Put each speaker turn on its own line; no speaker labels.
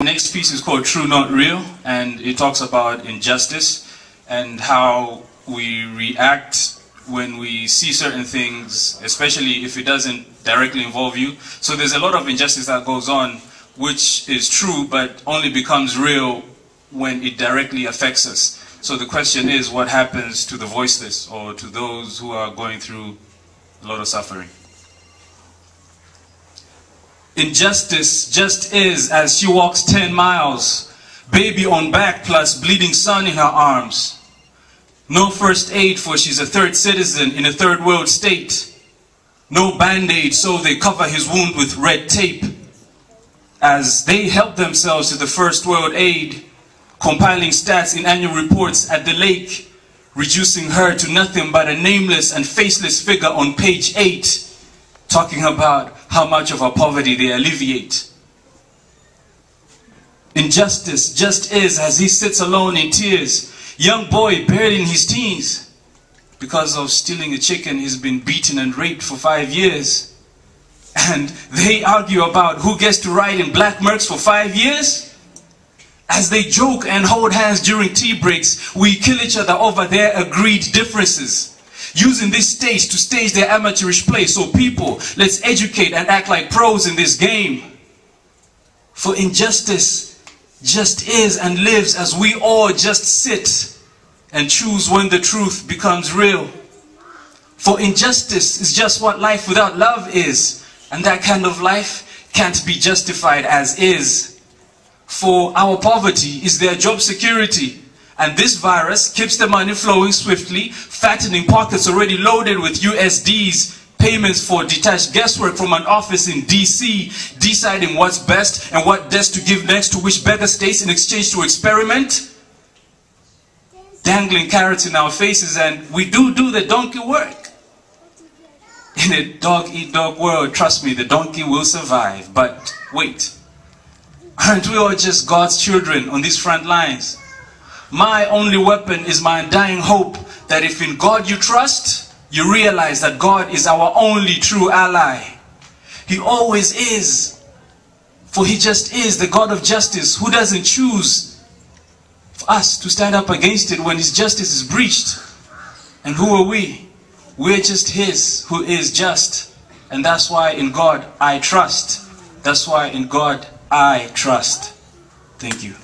Next piece is called True Not Real, and it talks about injustice and how we react when we see certain things, especially if it doesn't directly involve you. So there's a lot of injustice that goes on which is true but only becomes real when it directly affects us. So the question is, what happens to the voiceless or to those who are going through a lot of suffering? Injustice just is as she walks 10 miles, baby on back plus bleeding son in her arms. No first aid for she's a third citizen in a third world state. No band-aid so they cover his wound with red tape. As they help themselves to the first world aid, compiling stats in annual reports at the lake, reducing her to nothing but a nameless and faceless figure on page 8, talking about how much of our poverty they alleviate. Injustice just is as he sits alone in tears, young boy buried in his teens. Because of stealing a chicken, he's been beaten and raped for 5 years. And they argue about who gets to ride in black Mercs for 5 years. As they joke and hold hands during tea breaks, we kill each other over their agreed differences, using this stage to stage their amateurish play. So people, let's educate and act like pros in this game. For injustice just is and lives as we all just sit and choose when the truth becomes real. For injustice is just what life without love is, and that kind of life can't be justified as is. For our poverty is their job security, and this virus keeps the money flowing swiftly, fattening pockets already loaded with USDs, payments for detached guesswork from an office in DC, deciding what's best and what desk to give next to which beggar states in exchange to experiment, dangling carrots in our faces, and we do the donkey work. In a dog-eat-dog world, trust me, the donkey will survive. But wait, aren't we all just God's children on these front lines? My only weapon is my undying hope that if in God you trust, you realize that God is our only true ally. He always is. For he just is the God of justice who doesn't choose for us to stand up against it when his justice is breached. And who are we? We're just his who is just. And that's why in God I trust. That's why in God I trust. Thank you.